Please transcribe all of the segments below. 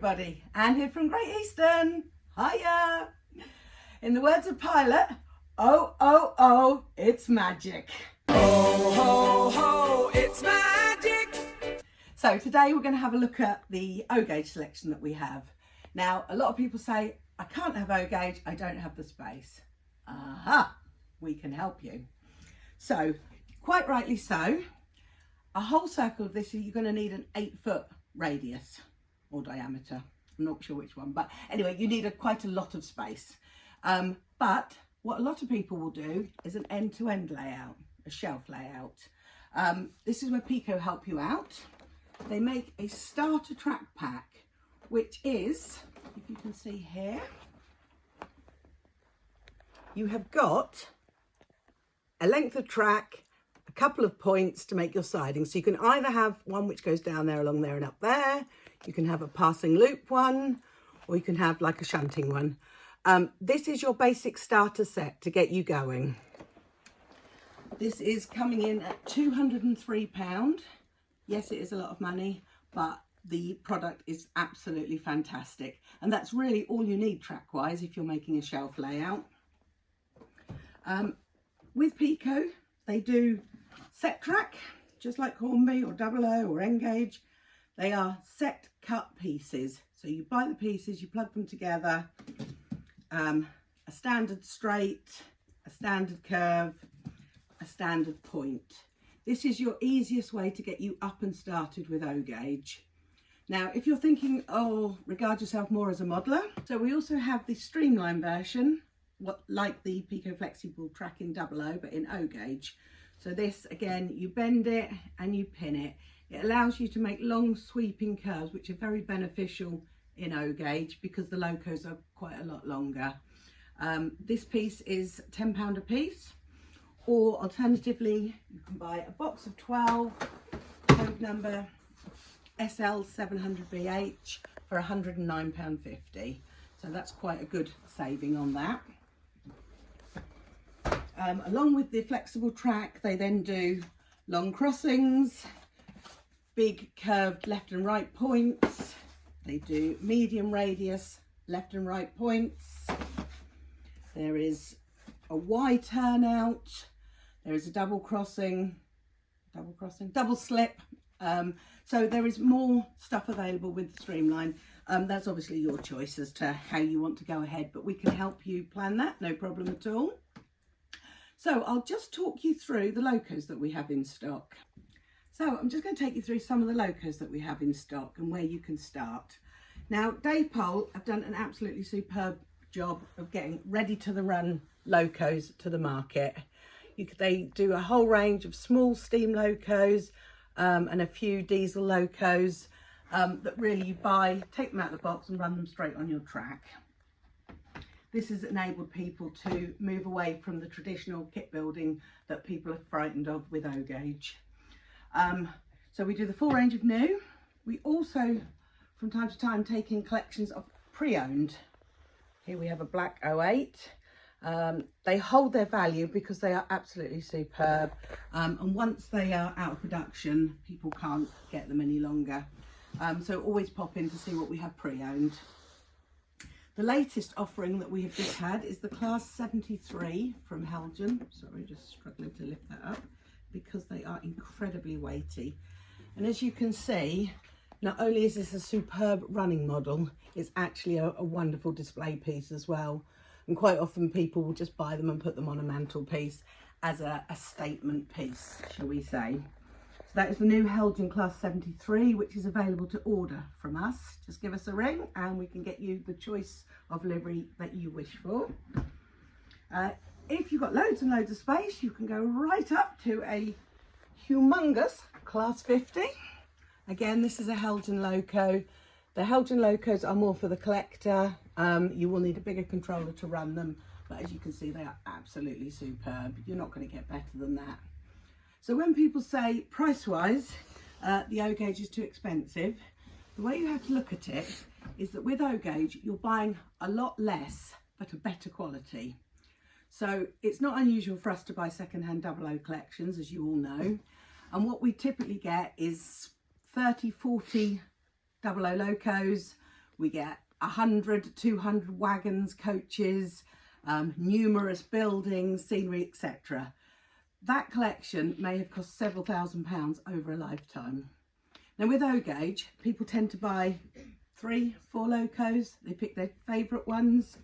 everybody, Anne here from Great Eastern. Hiya! In the words of Pilot, oh, oh, oh, it's magic. Oh, ho, ho, it's magic. So today we're going to have a look at the O-gauge selection that we have. Now, a lot of people say, I can't have O-gauge, I don't have the space. Aha, we can help you. So, quite rightly so, a whole circle of this, you're going to need an 8-foot radius or diameter. I'm not sure which one, but anyway, you need quite a lot of space. But what a lot of people will do is an end-to-end layout, a shelf layout. This is where Pico help you out. They make a starter track pack, which is, if you can see here, you have got a length of track, a couple of points to make your siding. So you can either have one which goes down there, along there and up there. You can have a passing loop one, or you can have like a shunting one. This is your basic starter set to get you going. This is coming in at £203. Yes, it is a lot of money, but the product is absolutely fantastic. And that's really all you need track-wise if you're making a shelf layout. With Pico, they do set track, just like Hornby or Double O or N-gauge. They are set cut pieces. So you buy the pieces, you plug them together, a standard straight, a standard curve, a standard point. This is your easiest way to get you up and started with O-gauge. Now, if you're thinking, oh, regard yourself more as a modeler, so we also have the Streamline version, like the Pico Flexible Track in Double O, but in O-gauge. So this, again, you bend it and you pin it. It allows you to make long sweeping curves, which are very beneficial in O-gauge because the Locos are quite a lot longer. This piece is £10 a piece. Or alternatively, you can buy a box of 12, code number SL700BH for £109.50. So that's quite a good saving on that. Along with the flexible track, they then do long crossings, big curved left and right points. They do medium radius left and right points. There is a Y turnout. There is a double slip. So there is more stuff available with the Streamline. That's obviously your choice as to how you want to go ahead, but we can help you plan that, no problem at all. So I'll just talk you through the Locos that we have in stock. So I'm just going to take you through some of the Locos that we have in stock and where you can start. Now, Daypole have done an absolutely superb job of getting ready to the run Locos to the market. They do a whole range of small steam Locos and a few diesel Locos that really you buy, take them out of the box and run them straight on your track. This has enabled people to move away from the traditional kit building that people are frightened of with O-gauge. So we do the full range of new. We also, from time to time, take in collections of pre-owned. Here we have a black 08. They hold their value because they are absolutely superb. And once they are out of production, people can't get them any longer. So always pop in to see what we have pre-owned. The latest offering that we have just had is the Class 73 from Helgen. Sorry, just struggling to lift that up because they are incredibly weighty. And as you can see, not only is this a superb running model, it's actually a wonderful display piece as well. And quite often people will just buy them and put them on a mantelpiece as a statement piece, shall we say. So that is the new Helgen Class 73, which is available to order from us. Just give us a ring and we can get you the choice of livery that you wish for. If you've got loads and loads of space, you can go right up to a humongous Class 50. Again, this is a Helgen Loco. The Helgen Locos are more for the collector. You will need a bigger controller to run them, but as you can see, they are absolutely superb. You're not going to get better than that. So when people say price-wise, the O-gauge is too expensive, the way you have to look at it is that with O-gauge, you're buying a lot less, but a better quality. So it's not unusual for us to buy second-hand Double O collections, as you all know. And what we typically get is 30, 40 Double O Locos We get 100, 200 wagons, coaches, numerous buildings, scenery, etc. That collection may have cost several £1000s over a lifetime. Now with O-Gauge, people tend to buy 3, 4 locos. They pick their favourite ones.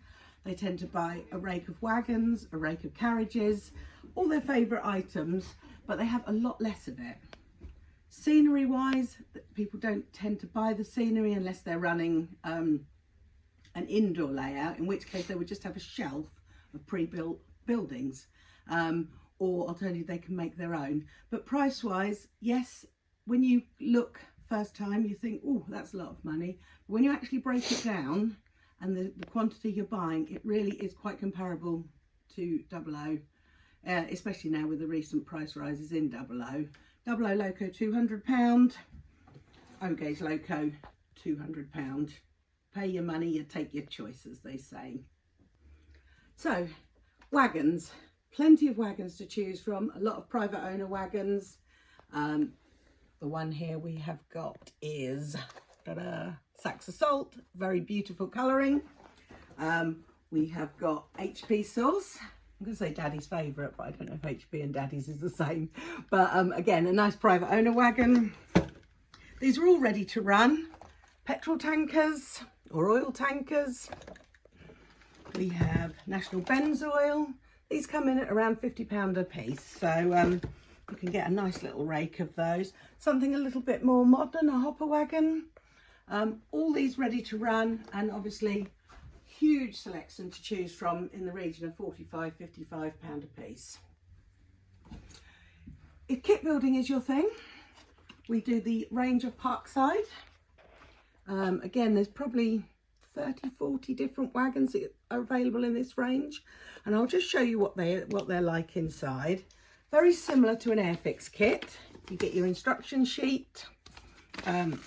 They tend to buy a rake of wagons, a rake of carriages, all their favourite items, but they have a lot less of it. Scenery wise, people don't tend to buy the scenery unless they're running an indoor layout, in which case they would just have a shelf of pre-built buildings, or alternatively they can make their own. But price wise, yes, when you look first time you think, oh, that's a lot of money. But when you actually break it down and the quantity you're buying, it really is quite comparable to Double O, especially now with the recent price rises in Double O. Double O Loco £200, O-Gauge Loco £200. Pay your money, you take your choice, as they say. So, wagons. Plenty of wagons to choose from. A lot of private owner wagons. The one here we have got is Sacks of Salt. Very beautiful colouring. We have got HP sauce. I'm going to say Daddy's favourite, but I don't know if HP and Daddy's is the same. But again, a nice private owner wagon. These are all ready to run. Petrol tankers or oil tankers. We have National Benzoil. These come in at around £50 a piece. So you can get a nice little rake of those. Something a little bit more modern, a hopper wagon. All these ready to run, and obviously huge selection to choose from in the region of £45, £55 a piece. If kit building is your thing, we do the range of Parkside. Again, there's probably 30, 40 different wagons that are available in this range, and I'll just show you what they're like inside. Very similar to an Airfix kit. You get your instruction sheet, and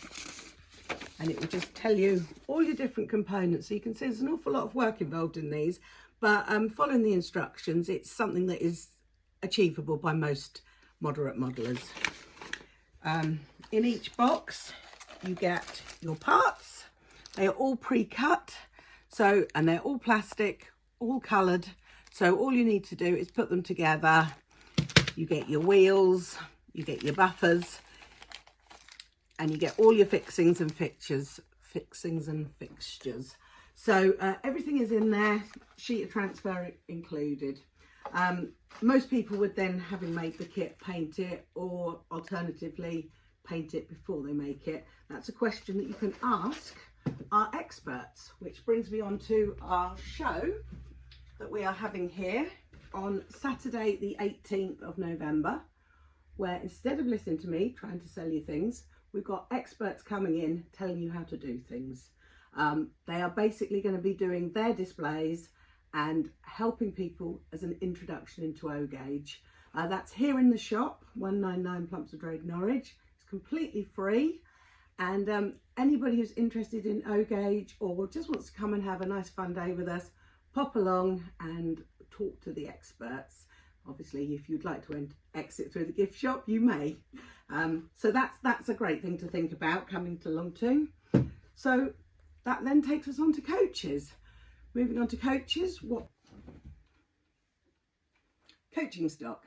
it will just tell you all your different components. So you can see there's an awful lot of work involved in these, but following the instructions, it's something that is achievable by most moderate modelers. In each box, you get your parts. They are all pre-cut, and they're all plastic, all coloured. So all you need to do is put them together. You get your wheels, you get your buffers, and you get all your fixings and fixtures. So everything is in there, sheet of transfer included. Most people would then, having made the kit, paint it, or alternatively paint it before they make it. That's a question that you can ask our experts, which brings me on to our show that we are having here on Saturday the 18th of November, where instead of listening to me trying to sell you things, we've got experts coming in telling you how to do things. They are basically going to be doing their displays and helping people as an introduction into O-Gauge. That's here in the shop, 199 Plumstead Road, Norwich. It's completely free, and anybody who's interested in O-Gauge or just wants to come and have a nice fun day with us, pop along and talk to the experts. Obviously, if you'd like to exit through the gift shop, you may. So that's a great thing to think about coming along to. So that then takes us on to coaches. Moving on to coaches, coaching stock.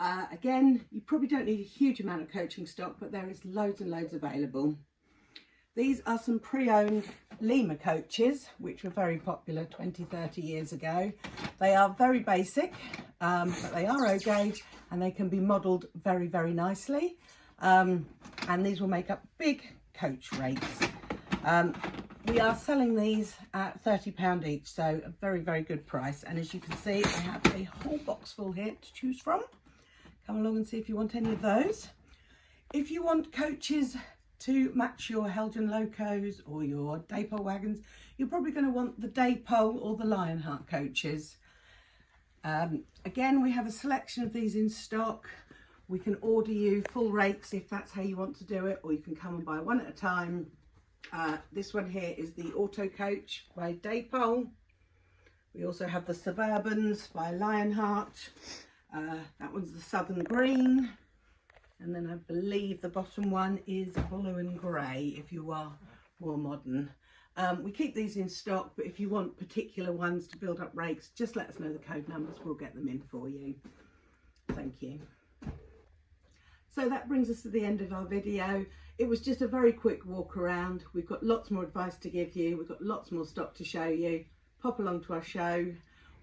Again, you probably don't need a huge amount of coaching stock, but there is loads and loads available. These are some pre-owned Lima coaches, which were very popular 20, 30 years ago. They are very basic, but they are O-Gauge, and they can be modelled very, very nicely. And these will make up big coach rakes. We are selling these at £30 each, so a very, very good price. And as you can see, I have a whole box full here to choose from. Come along and see if you want any of those. If you want coaches to match your Helgen Locos or your Daypole wagons, you're probably going to want the Daypole or the Lionheart coaches. Again, we have a selection of these in stock. We can order you full rakes if that's how you want to do it, or you can come and buy one at a time. This one here is the Auto Coach by Daypole. We also have the Suburbans by Lionheart. That one's the Southern Green. And then I believe the bottom one is blue and grey if you are more modern. We keep these in stock, but if you want particular ones to build up rakes, just let us know the code numbers. We'll get them in for you. Thank you. So that brings us to the end of our video. It was just a very quick walk around. We've got lots more advice to give you. We've got lots more stock to show you. Pop along to our show,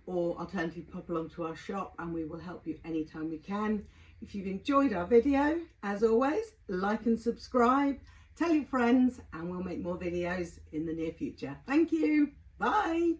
or alternatively pop along to our shop, and we will help you anytime we can. If you've enjoyed our video, as always, like and subscribe, tell your friends, and we'll make more videos in the near future. Thank you. Bye.